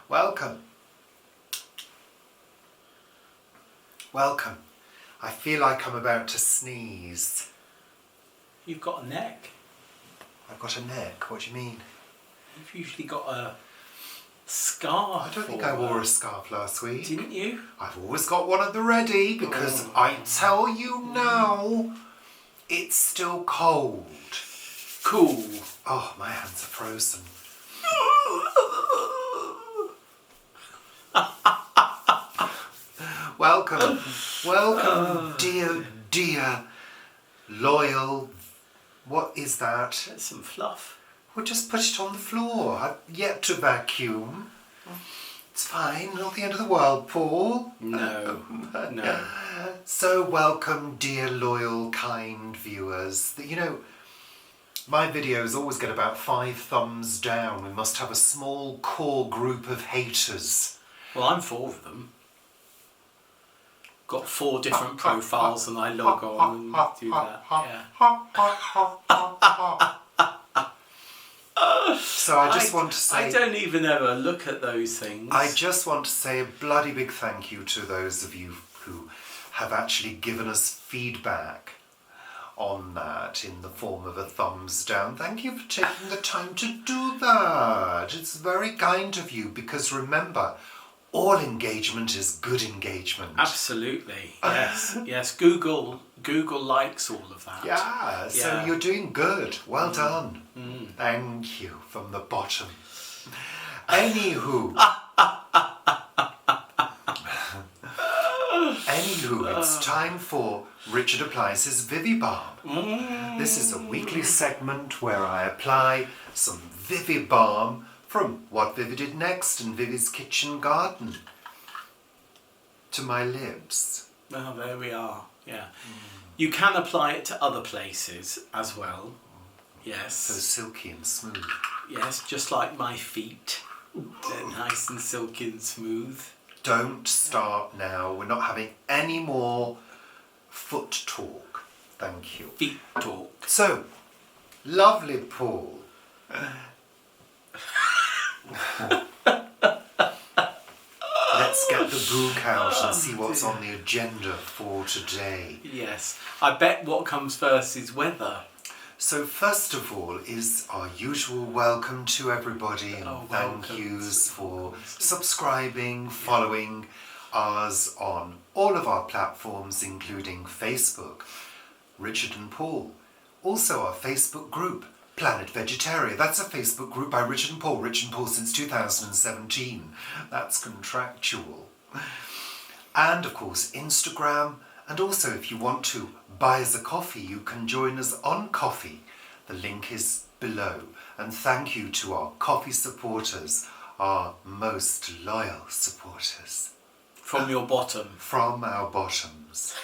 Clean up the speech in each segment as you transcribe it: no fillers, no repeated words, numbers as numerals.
Welcome. Welcome. I feel like I'm about to sneeze. You've got a neck. I've got a neck. What do you mean? You've usually got a scarf. I don't think I wore a scarf last week. Didn't you? I've always got one at the ready because I tell you now, it's still cold. Cool. Oh, my hands are frozen. Welcome, dear, loyal. What is that? That's some fluff. Well, just put it on the floor. I've yet to vacuum. It's fine, not the end of the world, Paul. No. So welcome, dear, loyal, kind viewers. You know, my videos always get about 5 thumbs down. We must have a small core group of haters. Well, I'm 4 of them. Got 4 different profiles and I log on and do that. Yeah. So I just want to say... I don't even ever look at those things. I just want to say a bloody big thank you to those of you who have actually given us feedback on that in the form of a thumbs down. Thank you for taking the time to do that. It's very kind of you because remember, all engagement is good engagement. Absolutely. Yes. Yes. Google likes all of that. Yeah. So you're doing good. Well done. Thank you from the bottom. Anywho, it's time for Richard Applies His Vivi Balm. This is a weekly segment where I apply some Vivi Balm from What Vivi Did Next and Vivi's Kitchen Garden to my lips. Oh, there we are. Yeah. You can apply it to other places as well. Yes. So silky and smooth. Yes, just like my feet. They're nice and silky and smooth. Don't start now. We're not having any more foot talk. Thank you. Feet talk. So, lovely Paul. Let's get the book out and see what's on the agenda for today. Yes. I bet what comes first is weather. So first of all is our usual welcome to everybody and thank yous for subscribing, following us on all of our platforms including Facebook, Richard and Paul. Also our Facebook group, Planet Vegetaria. That's a Facebook group by Richard and Paul since 2017. That's contractual. And of course Instagram. And also, if you want to buy us a coffee, you can join us on Coffee. The link is below. And thank you to our coffee supporters, our most loyal supporters. From your bottom. From our bottoms.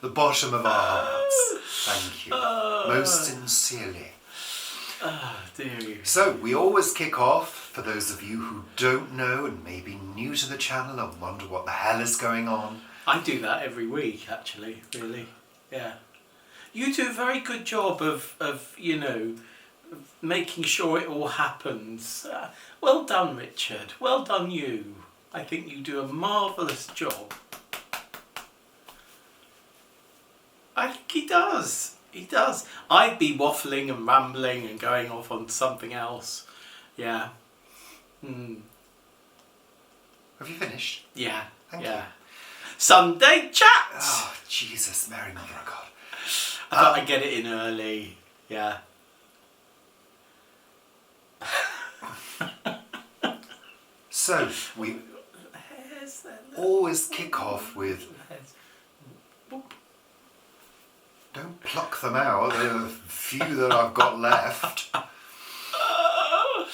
The bottom of our hearts. Thank you. Most sincerely. Oh, dear you. So, we always kick off, for those of you who don't know and may be new to the channel and wonder what the hell is going on. I do that every week, actually, really. Yeah. You do a very good job of you know, making sure it all happens. Well done, Richard. Well done, you. I think you do a marvellous job. I think he does. He does. I'd be waffling and rambling and going off on something else. Yeah. Have you finished? Yeah. Thank you. Sunday chat! Oh, Jesus, Mary, Mother of God. I thought I'd get it in early. Yeah. So, we always kick off with... Don't pluck them out, there are a few that I've got left.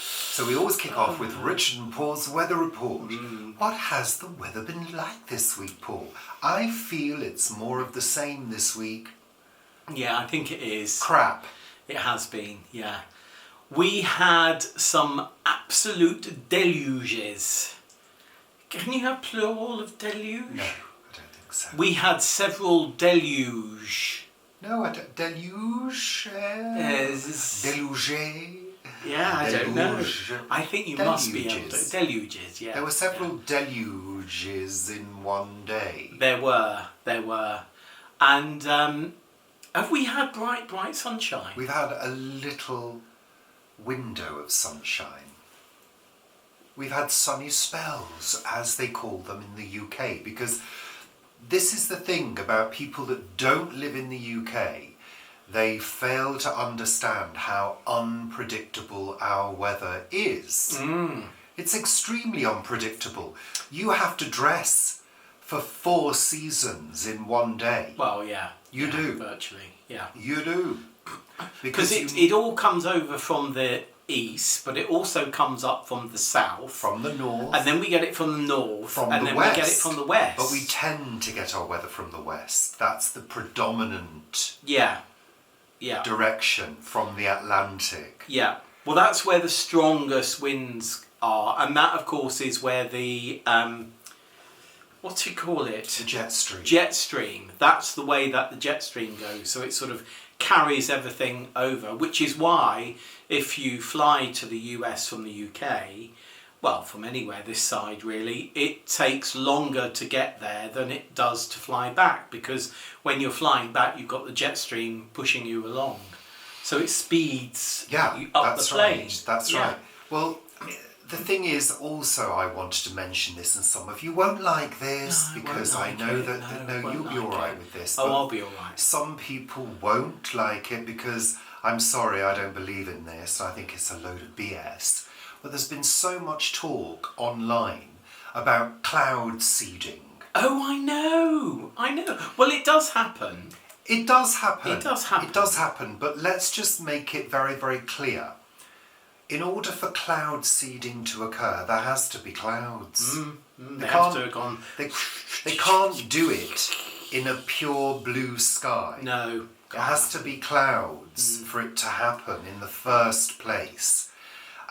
So we always kick off with Richard and Paul's weather report. What has the weather been like this week, Paul? I feel it's more of the same this week. Yeah, I think it is. Crap. It has been, yeah. We had some absolute deluges. Can you have plural of deluge? No, I don't think so. We had several deluge. No, I don't. Deluge? Yes. Deluge? Yeah, I don't know. Deluge. I think you must be able to. Deluges. Deluges, yeah. There were several deluges in one day. There were. And have we had bright sunshine? We've had a little window of sunshine. We've had sunny spells, as they call them in the UK, because this is the thing about people that don't live in the UK. They fail to understand how unpredictable our weather is. It's extremely unpredictable. You have to dress for 4 seasons in one day. Well, yeah. You do. Virtually, yeah. You do. Because it all comes over from the east, but it also comes up from the south. From the north. And then we get it from the north. From and the then west. we get it from the west. But we tend to get our weather from the west. That's the predominant direction from the Atlantic. Yeah. Well, that's where the strongest winds are. And that, of course, is where the... what do you call it? The jet stream. Jet stream. That's the way that the jet stream goes. So it sort of carries everything over, which is why if you fly to the US from the UK, well, from anywhere this side really, it takes longer to get there than it does to fly back, because when you're flying back, you've got the jet stream pushing you along. So it speeds you up the plane. Right. That's right. Well, the thing is also, I wanted to mention this, and some of you won't like this, because I know that you'll be all right with this. Oh, I'll be all right. Some people won't like it because, I'm sorry, I don't believe in this. I think it's a load of BS. But there's been so much talk online about cloud seeding. Oh, I know. Well, it does happen. It does happen. It does happen. It does happen, but let's just make it very, very clear. In order for cloud seeding to occur, there has to be clouds. They have to have gone... They can't do it in a pure blue sky. No. There has to be clouds for it to happen in the first place.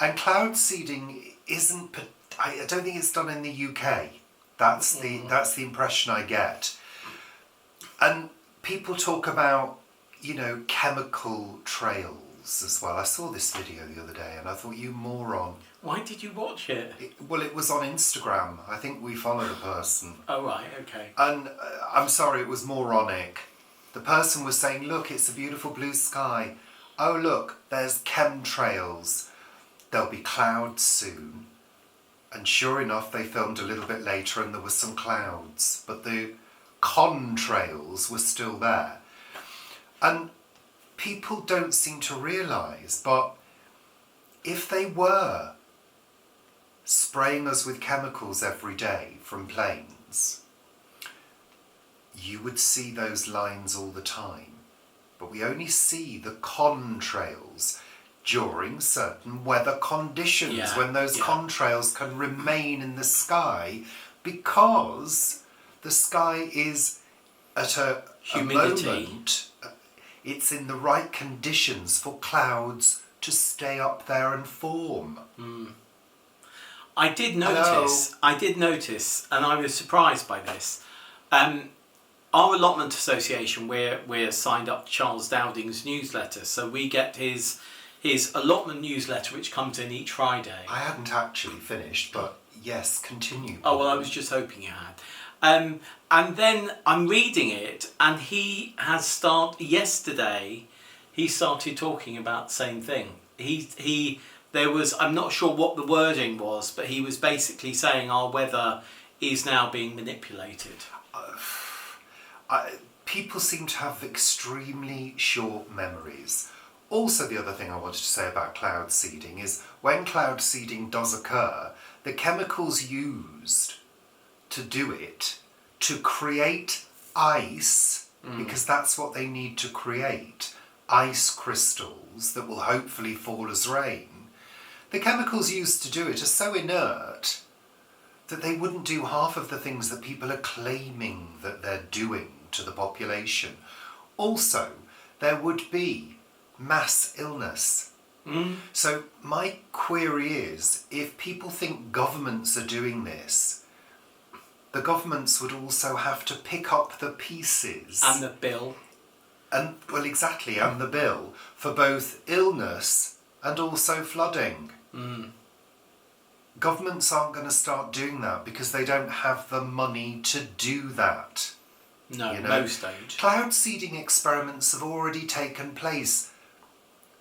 And cloud seeding isn't... I don't think it's done in the UK. That's the impression I get. And people talk about, chemical trails as well. I saw this video the other day and I thought, you moron. Why did you watch it? Well, it was on Instagram. I think we followed a person. Oh, right, okay. And I'm sorry, it was moronic. The person was saying, look, it's a beautiful blue sky. Oh, look, there's chemtrails. There'll be clouds soon. And sure enough, they filmed a little bit later and there were some clouds. But the contrails were still there. And people don't seem to realise, but if they were spraying us with chemicals every day from planes, you would see those lines all the time. But we only see the contrails during certain weather conditions, when those contrails can remain in the sky because the sky is at a moment, it's in the right conditions for clouds to stay up there and form. I did notice, and I was surprised by this. Our allotment association, we're signed up to Charles Dowding's newsletter, so we get his allotment newsletter, which comes in each Friday. I hadn't actually finished, but yes, continue. Oh, well, I was just hoping you had. And then I'm reading it, and yesterday, he started talking about the same thing. I'm not sure what the wording was, but he was basically saying our weather is now being manipulated. People seem to have extremely short memories. Also, the other thing I wanted to say about cloud seeding is when cloud seeding does occur, the chemicals used to do it, to create ice, because that's what they need to create, ice crystals that will hopefully fall as rain. The chemicals used to do it are so inert that they wouldn't do half of the things that people are claiming that they're doing to the population. Also, there would be mass illness. So my query is, if people think governments are doing this, the governments would also have to pick up the pieces. And the bill. And the bill for both illness and also flooding. Governments aren't going to start doing that because they don't have the money to do that. No, you know? most don't. Cloud seeding experiments have already taken place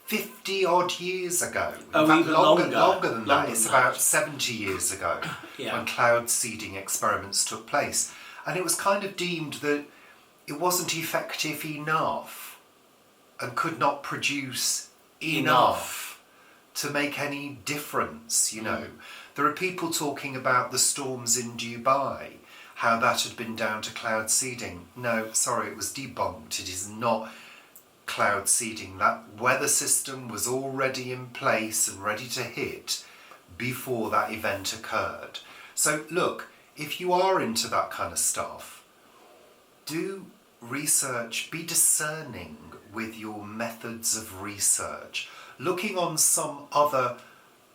50 odd years ago. In fact, Even longer than that. Longer It's than about that. 70 years ago Yeah. when cloud seeding experiments took place. And it was kind of deemed that it wasn't effective enough and could not produce enough to make any difference, you know. There are people talking about the storms in Dubai, how that had been down to cloud seeding. No, sorry, it was debunked. It is not cloud seeding. That weather system was already in place and ready to hit before that event occurred. So look, if you are into that kind of stuff, do research, be discerning with your methods of research. Looking on some other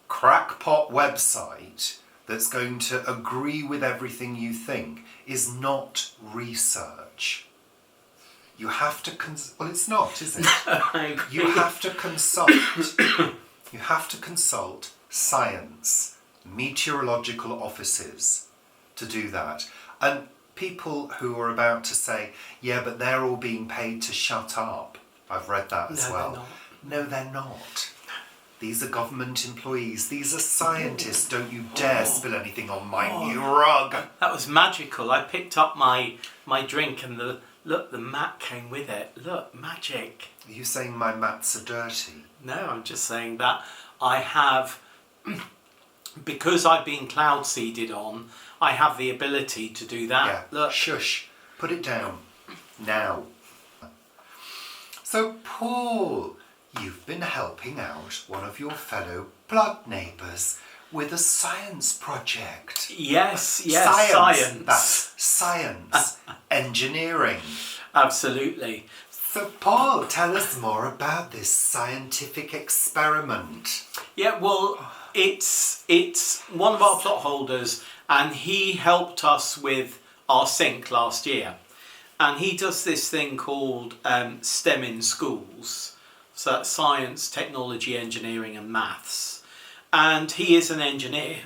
crackpot website that's going to agree with everything you think is not research. You have to well, it's not, is it? You have to consult. You have to consult science, meteorological offices to do that. And people who are about to say, yeah, but they're all being paid to shut up. I've read that as well. They're not. No, they're not. These are government employees. These are scientists. Don't you dare spill anything on my new rug. That was magical. I picked up my drink and the mat came with it. Look, magic. Are you saying my mats are dirty? No, I'm just saying that I have, because I've been cloud seeded on, I have the ability to do that. Yeah, Look. shush. Put it down. Now. So, Paul, you've been helping out one of your fellow blood neighbours with a science project. Yes, Science. That's science. Engineering. Absolutely. So, Paul, tell us more about this scientific experiment. Yeah, well, it's one of our plot holders, and he helped us with our sink last year. And he does this thing called STEM in schools. So that's science, technology, engineering and maths. And he is an engineer.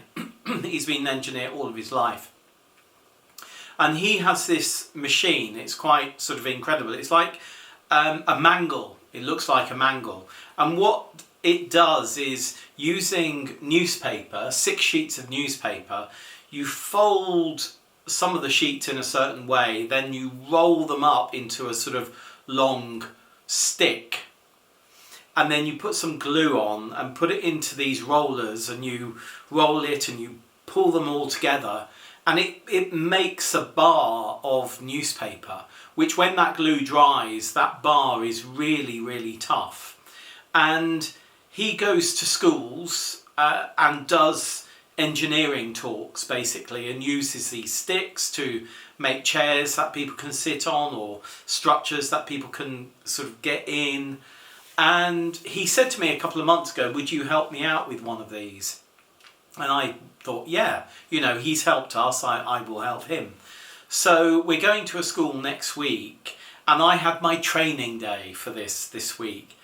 He's been an engineer all of his life. And he has this machine. It's quite sort of incredible. It's like a mangle. It looks like a mangle. And what it does is, using newspaper, 6 sheets of newspaper, you fold some of the sheets in a certain way, then you roll them up into a sort of long stick, and then you put some glue on and put it into these rollers, and you roll it and you pull them all together, and it makes a bar of newspaper, which when that glue dries, that bar is really, really tough. And he goes to schools and does engineering talks basically, and uses these sticks to make chairs that people can sit on, or structures that people can sort of get in. And he said to me a couple of months ago, would you help me out with one of these? And I thought, yeah, you know, he's helped us, I will help him. So we're going to a school next week, and I had my training day for this week.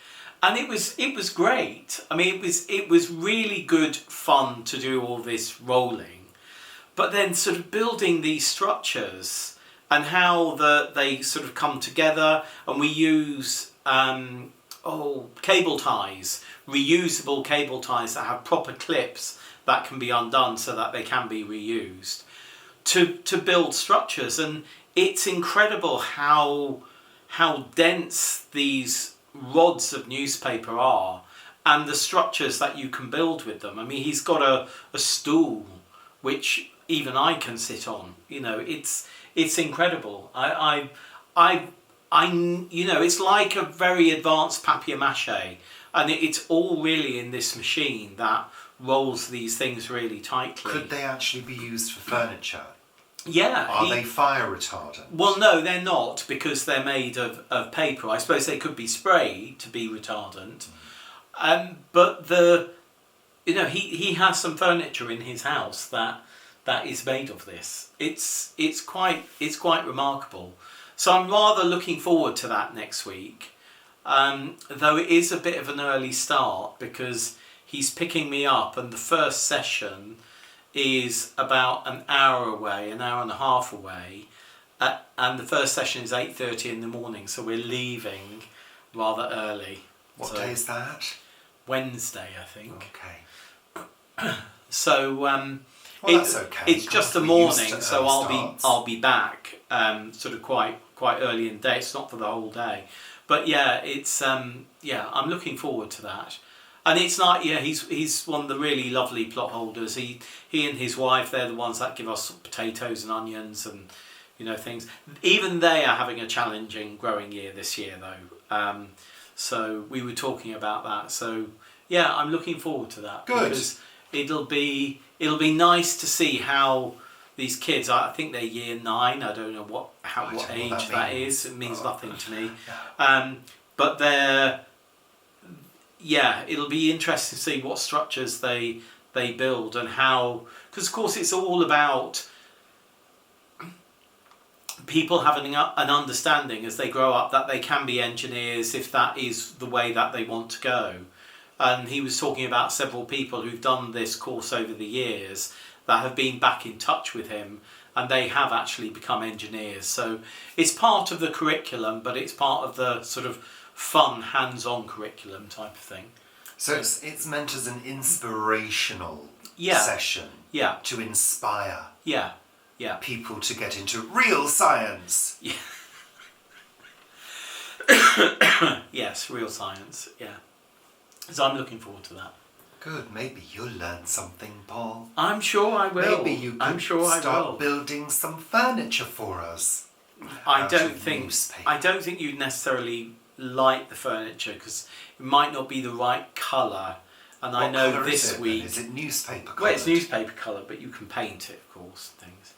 And it was great. I mean, it was really good fun to do all this rolling, but then sort of building these structures and how they sort of come together. And we use cable ties, reusable cable ties that have proper clips that can be undone so that they can be reused to build structures. And it's incredible how dense these rods of newspaper are, and the structures that you can build with them. I mean, he's got a stool which even I can sit on. You know, it's incredible. I you know, it's like a very advanced papier-mâché, and it's all really in this machine that rolls these things really tightly. Could they actually be used for furniture? Yeah. Are they fire retardant? Well, no, they're not, because they're made of paper. I suppose they could be sprayed to be retardant. But you know, he has some furniture in his house that is made of this. It's quite remarkable. So I'm rather looking forward to that next week. Though it is a bit of an early start because he's picking me up and the first session is about an hour away, an hour and a half away, and the first session is 8:30 in the morning, so we're leaving rather early. What day is that? Wednesday, I think. Okay. So well, that's okay. it's just the morning, so I'll be back sort of quite early in the day. It's not for the whole day, but yeah, it's I'm looking forward to that. And it's like, he's one of the really lovely plot holders. He and his wife, they're the ones that give us potatoes and onions and things. Even they are having a challenging growing year this year though. So we were talking about that. So yeah, I'm looking forward to that. Good. Because it'll be nice to see how these kids, I think they're year 9. I don't know what age that is. It means nothing to me. But they're. Yeah, it'll be interesting to see what structures they build and how, because of course it's all about people having an understanding as they grow up that they can be engineers if that is the way that they want to go. And he was talking about several people who've done this course over the years that have been back in touch with him and they have actually become engineers. So it's part of the curriculum, but it's part of the sort of fun, hands-on curriculum type of thing. So it's meant as an inspirational session to inspire people to get into real science. Yeah. Yes, real science, yeah. So I'm looking forward to that. Good, maybe you'll learn something, Paul. I'm sure I will. Maybe you could start building some furniture for us. I don't think you'd necessarily like the furniture because it might not be the right colour. And I know this week. Is it newspaper colour? Well, it's newspaper colour, but you can paint it, of course, things.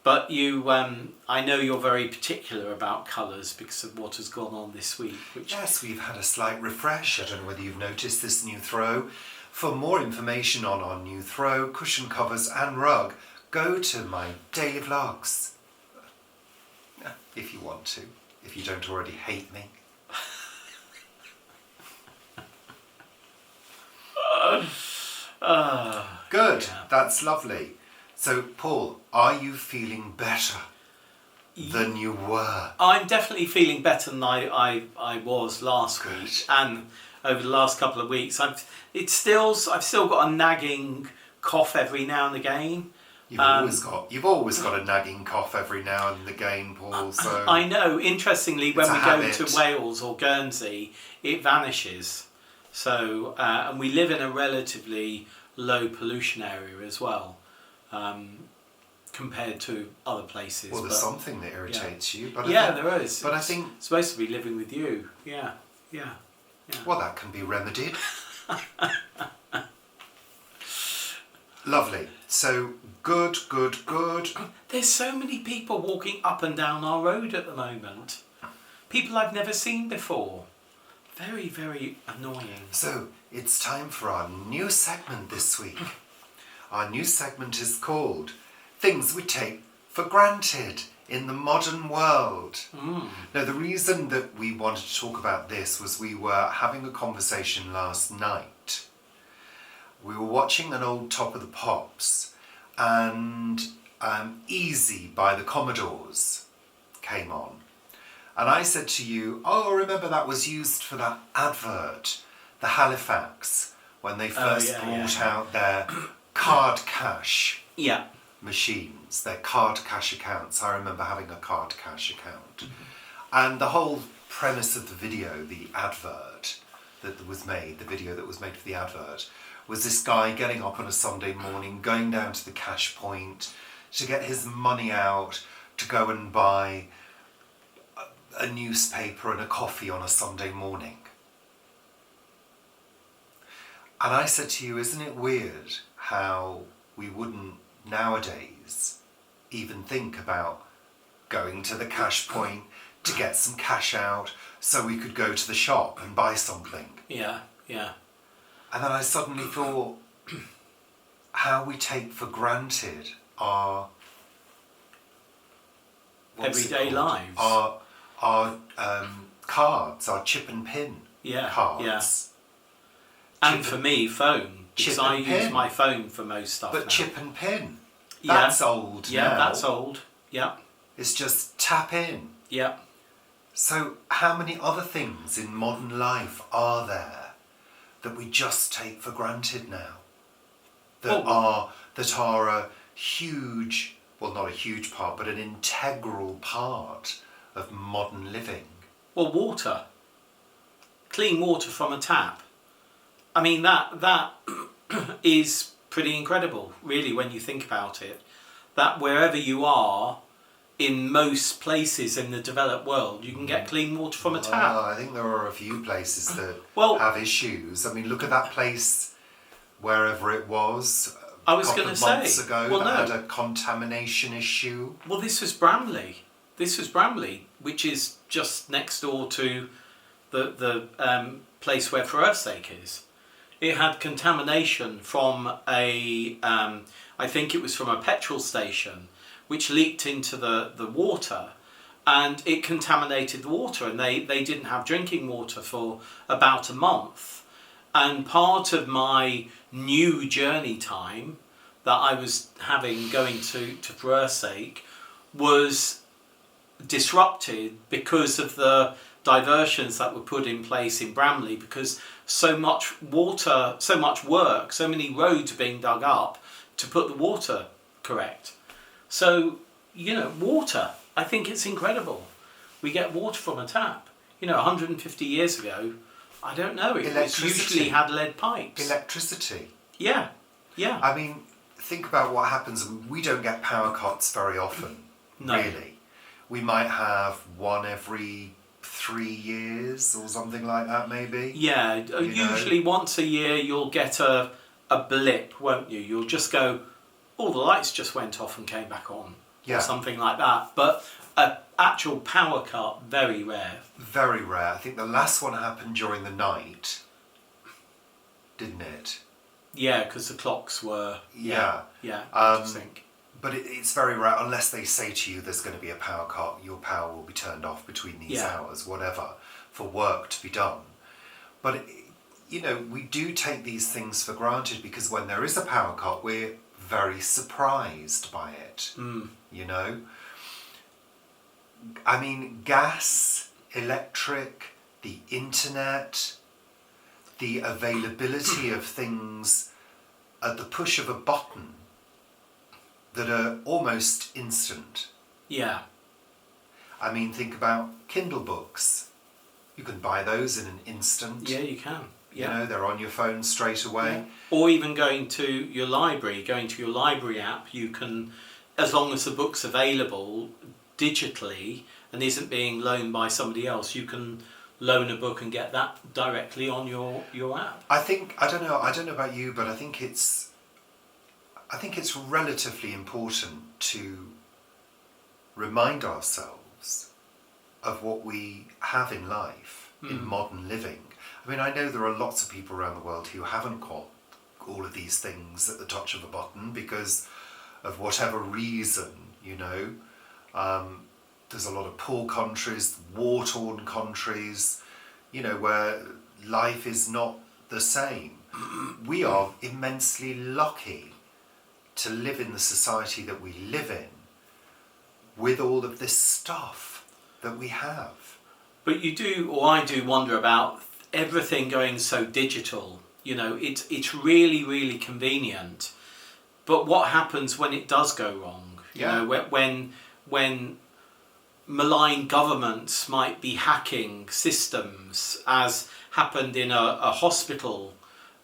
But I know you're very particular about colours because of what has gone on this week. Yes, we've had a slight refresh. I don't know whether you've noticed this new throw. For more information on our new throw, cushion covers and rug, go to my daily vlogs. If you want to, if you don't already hate me. Good, that's lovely. So, Paul, are you feeling better than you were? I'm definitely feeling better than I was last week and over the last couple of weeks. I've still got a nagging cough every now and again. You've always got a nagging cough every now and again, Paul. So I know. Interestingly, when we go to Wales or Guernsey, it vanishes. So and we live in a relatively low pollution area as well, compared to other places. Well, there's something that irritates you, but there is. But I think it's supposed to be living with you. Yeah. Well, that can be remedied. Lovely. So, good. There's so many people walking up and down our road at the moment. People I've never seen before. Very, very annoying. So, it's time for our new segment this week. Our new segment is called Things We Take for Granted in the Modern World. Now, the reason that we wanted to talk about this was we were having a conversation last night. We were watching an old Top of the Pops and Easy by the Commodores came on. And I said to you, remember that was used for that advert, the Halifax, when they first brought out their card cash machines, their card cash accounts. I remember having a card cash account. Mm-hmm. And the whole premise of the video, the advert that was made, the video that was made for the advert, was this guy getting up on a Sunday morning, going down to the cash point to get his money out to go and buy a newspaper and a coffee on a Sunday morning. And I said to you, isn't it weird how we wouldn't nowadays even think about going to the cash point to get some cash out so we could go to the shop and buy something? Yeah. And then I suddenly thought how we take for granted our everyday lives. Our cards, our chip and pin cards. Yeah. And for me, phone, because I use my phone for most stuff. But now. chip and pin, that's old now. Yeah, that's old. Yeah. It's just tap in. Yeah. So how many other things in modern life are there that we just take for granted now? That are a huge, well, not a huge part, but an integral part of modern living. Well, water. Clean water from a tap. I mean, that is pretty incredible, really, when you think about it. That wherever you are, in most places in the developed world, you can get clean water from a tap. I think there are a few places that have issues. I mean, look at that place, wherever it was, I was going to say, months ago, that had a contamination issue. Well, this was Bramley. Which is just next door to the place where For Earth's Sake is. It had contamination from I think it was from a petrol station, which leaked into the water, and it contaminated the water, and they didn't have drinking water for about a month. And part of my new journey time that I was having going to For Earth's Sake was disrupted because of the diversions that were put in place in Bramley, because so much water, so much work, so many roads being dug up to put the water correct. So, water, I think it's incredible. We get water from a tap. 150 years ago, I don't know, it usually had lead pipes. Electricity. Yeah. I mean, think about what happens. We don't get power cuts very often, really. We might have one every 3 years or something like that, maybe. Yeah, usually once a year you'll get a blip, won't you? You'll just go, the lights just went off and came back on, or something like that. But an actual power cut, very rare. Very rare. I think the last one happened during the night, didn't it? Yeah, because the clocks were... Yeah. I think. But it's very rare, unless they say to you there's going to be a power cut, your power will be turned off between these hours, whatever, for work to be done. But, we do take these things for granted, because when there is a power cut, we're very surprised by it, I mean, gas, electric, the internet, the availability of things at the push of a button that are almost instant. Yeah. I mean, think about Kindle books. You can buy those in an instant. Yeah, you can. Yeah. They're on your phone straight away. Yeah. Or even going to your library app, you can, as long as the book's available digitally and isn't being loaned by somebody else, you can loan a book and get that directly on your app. I don't know about you, but I think it's relatively important to remind ourselves of what we have in life, in modern living. I mean, I know there are lots of people around the world who haven't got all of these things at the touch of a button because of whatever reason, There's a lot of poor countries, war-torn countries, where life is not the same. We are immensely lucky to live in the society that we live in with all of this stuff that we have. But I do wonder about everything going so digital. It's really, really convenient. But what happens when it does go wrong? When malign governments might be hacking systems, as happened in a hospital,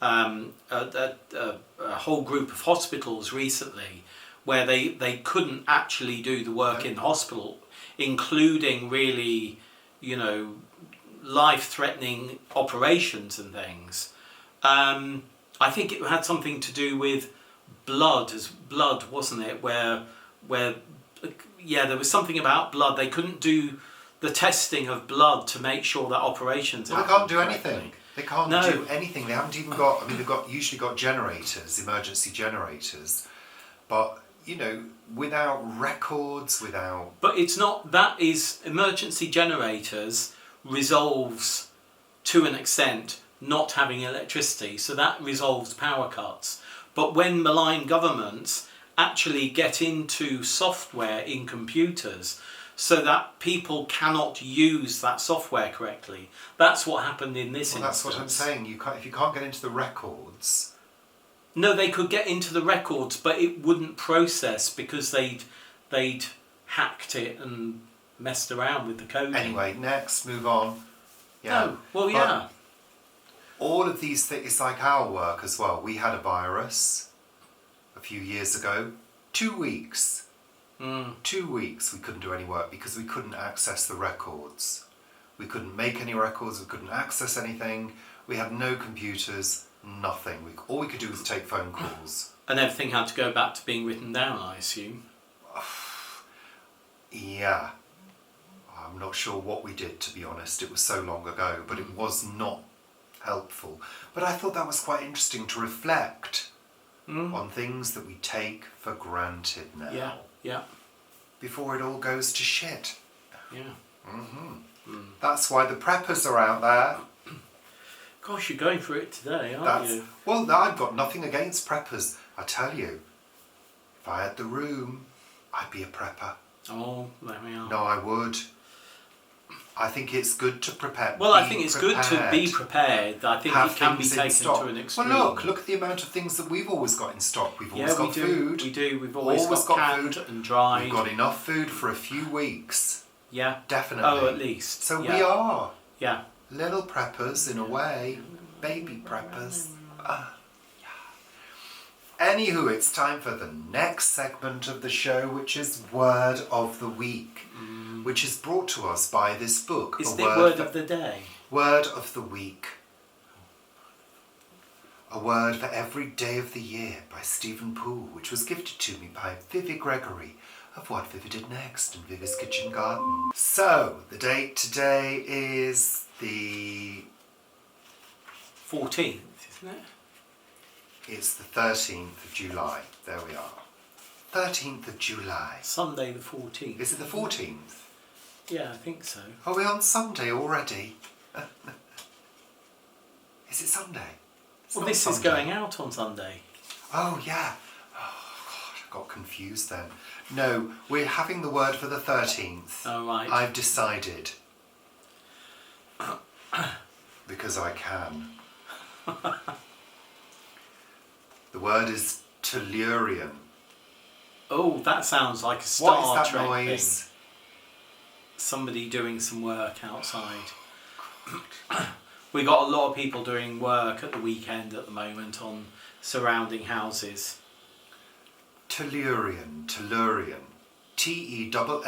a whole group of hospitals recently, where they couldn't actually do the work in the hospital, including really, life-threatening operations and things. I think it had something to do with blood, wasn't it? Where there was something about blood. They couldn't do the testing of blood to make sure that operations. Well, they can't do anything. They can't do anything. They haven't even got. I mean, they've usually got generators, emergency generators, but without records, without. But it's not. That is emergency generators resolves, to an extent, not having electricity. So that resolves power cuts. But when malign governments actually get into software in computers so that people cannot use that software correctly, that's what happened in this instance. That's what I'm saying. If you can't get into the records... No, they could get into the records, but it wouldn't process because they'd hacked it and messed around with the coding. Anyway, next, move on. Yeah. Oh, well, yeah. All of these things, it's like our work as well. We had a virus a few years ago. 2 weeks. 2 weeks we couldn't do any work because we couldn't access the records. We couldn't make any records, we couldn't access anything. We had no computers, nothing. All we could do was take phone calls. And everything had to go back to being written down, I assume. Yeah. I'm not sure what we did, to be honest. It was so long ago, but it was not helpful. But I thought that was quite interesting to reflect on things that we take for granted now. Yeah. Before it all goes to shit. Yeah. That's why the preppers are out there. Gosh, you're going for it today, aren't you? Well, I've got nothing against preppers. I tell you, if I had the room, I'd be a prepper. Oh, there we are. No, I would. I think it's good to prepare. Well, I think it's good to be prepared. I think it can be taken to an extreme. Well, look at the amount of things that we've always got in stock. We've always got food. We do. We've always got canned food and dried. We've got enough food for a few weeks. Yeah. Definitely. Oh, at least. So we are. Yeah. Little preppers, in a way. Baby preppers. Anywho, it's time for the next segment of the show, which is Word of the Week, which is brought to us by this book. Is the Word of the Day? Word of the Week. A Word for Every Day of the Year by Stephen Poole, which was gifted to me by Vivi Gregory of What Vivi Did Next and Vivi's Kitchen Garden. So, the date today is the 14th, isn't it? It's the 13th of July. There we are. 13th of July. Sunday the 14th. Is it the 14th? Yeah, I think so. Are we on Sunday already? Is it Sunday? Well, this is going out on Sunday. Oh, yeah. Oh, God, I got confused then. No, we're having the word for the 13th. Oh, right. I've decided. Because I can. The word is Tellurian. Oh, that sounds like a Star What is that Trek noise? thing. Somebody doing some work outside. We got a lot of people doing work at the weekend at the moment on surrounding houses. Tellurian. Tellurian. Tellurian.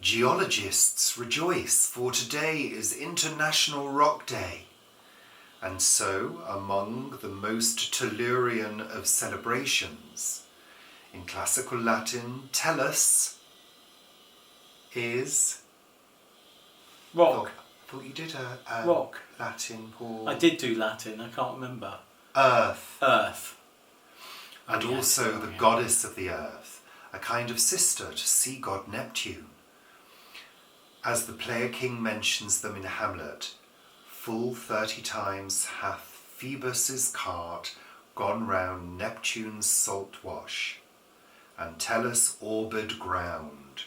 Geologists rejoice, for today is International Rock Day. And so, among the most Tellurian of celebrations, in classical Latin, tellus is... Rock. I thought you did a Rock. Latin, Paul. I did do Latin, I can't remember. Earth. Earth. And also the goddess of the earth, a kind of sister to sea god Neptune. As the player king mentions them in Hamlet, full 30 times hath Phoebus' cart gone round Neptune's salt wash, and Tellus orbed ground.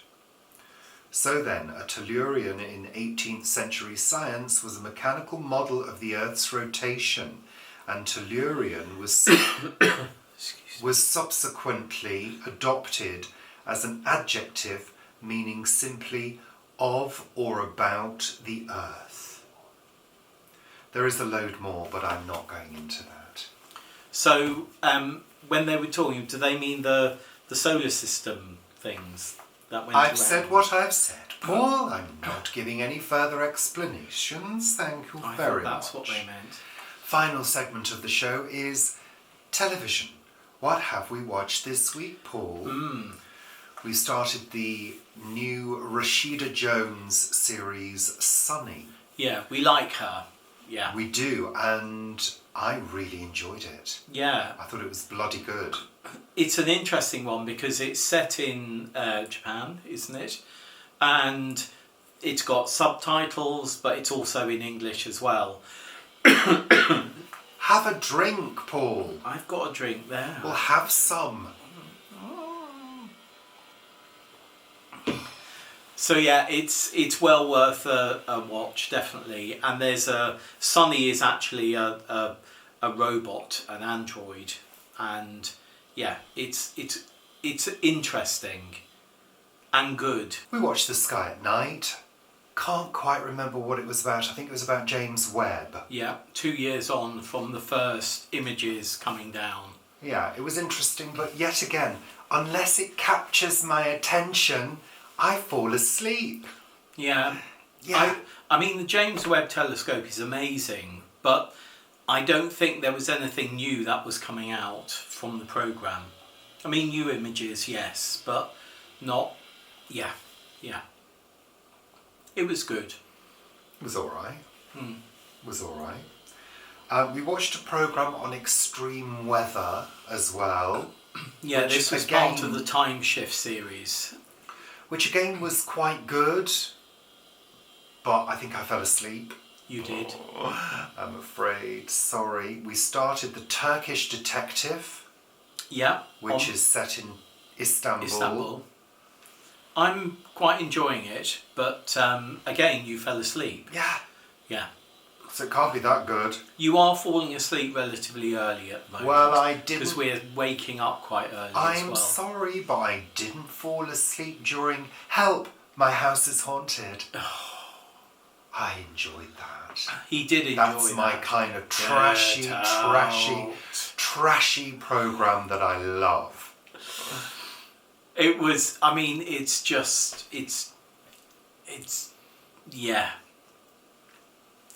So then, a Tellurian in 18th century science was a mechanical model of the Earth's rotation, and Tellurian was subsequently adopted as an adjective meaning simply of or about the Earth. There is a load more, but I'm not going into that. So, when they were talking, do they mean the solar system things that went I've around? said what I've said, Paul. I'm not giving any further explanations. Thank you very much. That's what they meant. Final segment of the show is television. What have we watched this week, Paul? We started the new Rashida Jones series, Sunny. Yeah, we like her. Yeah. We do, and I really enjoyed it. Yeah. I thought it was bloody good. It's an interesting one because it's set in Japan, isn't it? And it's got subtitles, but it's also in English as well. Have a drink, Paul. I've got a drink there. Well, have some. So yeah, it's well worth a watch, definitely. And there's Sonny is actually a robot, an android, and yeah, it's interesting and good. We watched The Sky at Night. Can't quite remember what it was about. I think it was about James Webb. Yeah, 2 years on from the first images coming down. Yeah, it was interesting, but yet again, unless it captures my attention, I fall asleep. Yeah. Yeah. I mean, the James Webb Telescope is amazing, but I don't think there was anything new that was coming out from the programme. I mean, new images, yes, but not... Yeah. It was good. It was alright. It was alright. We watched a programme on extreme weather as well. Yeah, this was again, part of the Time Shift series. Which again was quite good, but I think I fell asleep. You did. I'm afraid. Sorry. We started The Turkish Detective. Yeah. Which is set in Istanbul. I'm quite enjoying it, but again, you fell asleep. Yeah. Yeah. So it can't be that good. You are falling asleep relatively early at the moment. Well, I didn't... Because we're waking up quite early as well. I'm sorry, but I didn't fall asleep during... Help! My house is haunted. I enjoyed that. He did enjoy That's that. my kind of trashy programme that I love. It was, I mean, it's yeah.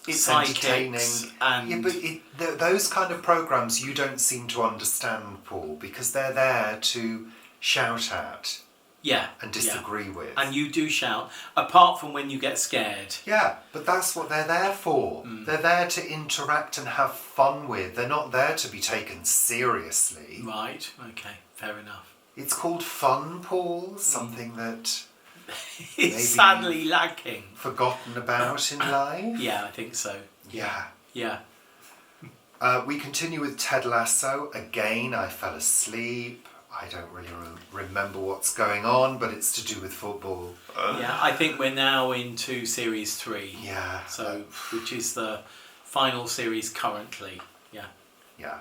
It's Sidekicks entertaining. and... Yeah, but those kind of programmes you don't seem to understand, Paul, because they're there to shout at and disagree with. And you do shout, apart from when you get scared. Yeah, but that's what they're there for. They're there to interact and have fun with. They're not there to be taken seriously. Right, okay, fair enough. It's called fun, Paul, something that It's sadly lacking. Forgotten about in life. Yeah, I think so. Yeah. We continue with Ted Lasso. Again, I fell asleep. I don't really remember what's going on, but it's to do with football. Yeah, I think we're now into series 3. Yeah. So, which is the final series currently. Yeah.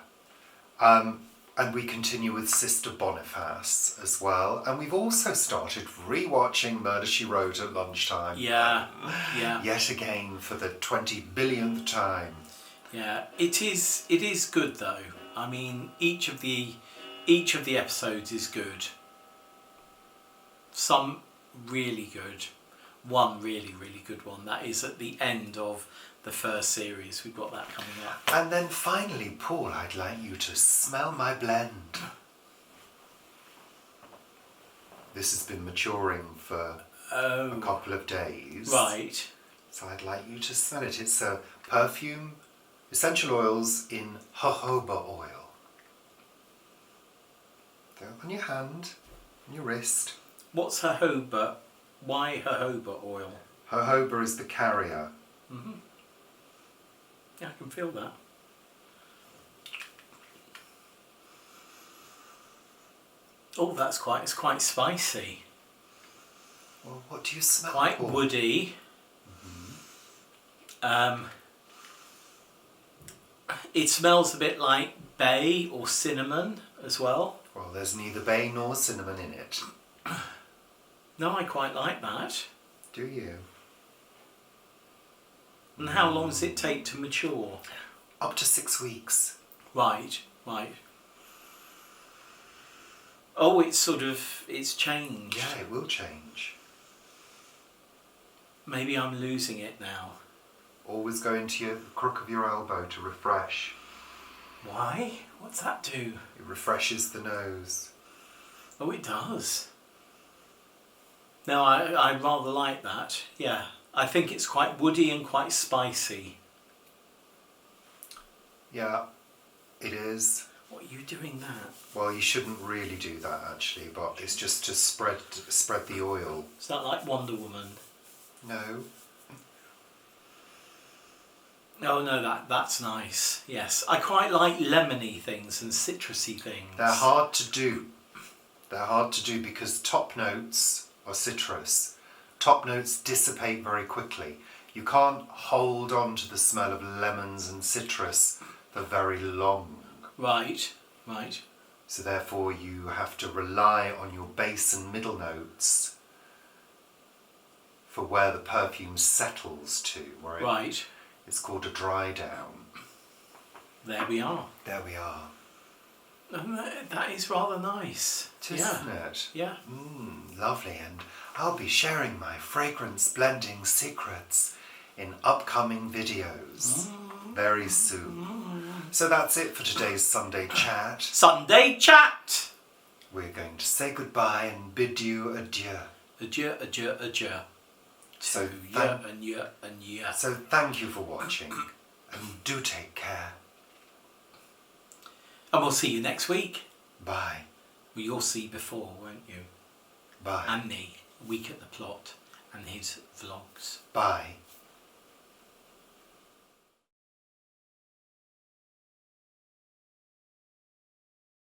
And we continue with Sister Boniface as well. And we've also started rewatching Murder, She Wrote at lunchtime. Yeah. Yet again for the 20 billionth time. Yeah, it is good though. I mean, each of the episodes is good. Some really good. One really, really good one. That is at the end of the first series. We've got that coming up. And then finally, Paul, I'd like you to smell my blend. This has been maturing for a couple of days. Right. So I'd like you to smell it. It's a perfume, essential oils in jojoba oil. Go on your hand, on your wrist. What's jojoba? Why jojoba oil? Jojoba is the carrier. Mm-hmm. Yeah, I can feel that. Oh, it's quite spicy. Well, what do you smell? Quite Paul? woody. It smells a bit like bay or cinnamon as well. Well, there's neither bay nor cinnamon in it. No, I quite like that. Do you? And how long does it take to mature? Up to 6 weeks. Right. Oh, it's changed. Yeah, it will change. Maybe I'm losing it now. Always go into the crook of your elbow to refresh. Why? What's that do? It refreshes the nose. Oh, it does. No, I rather like that. Yeah. I think it's quite woody and quite spicy. Yeah, it is. What are you doing that? Well, you shouldn't really do that actually, but it's just to spread the oil. Is that like Wonder Woman? No. Oh no, that's nice. Yes, I quite like lemony things and citrusy things. They're hard to do. They're hard to do because top notes are citrus. Top notes dissipate very quickly. You can't hold on to the smell of lemons and citrus for very long. Right, right. So therefore you have to rely on your base and middle notes for where the perfume settles to. Right. It's called a dry down. There we are. There we are. That is rather nice. Isn't it? Yeah. Lovely. And I'll be sharing my fragrance blending secrets in upcoming videos very soon. So that's it for today's Sunday chat. Sunday chat! We're going to say goodbye and bid you adieu. Adieu, adieu, adieu. So So thank you for watching and do take care. And we'll see you next week. Bye. Well, you'll see before, won't you? Bye. And me, Week at the Plot, and his vlogs. Bye.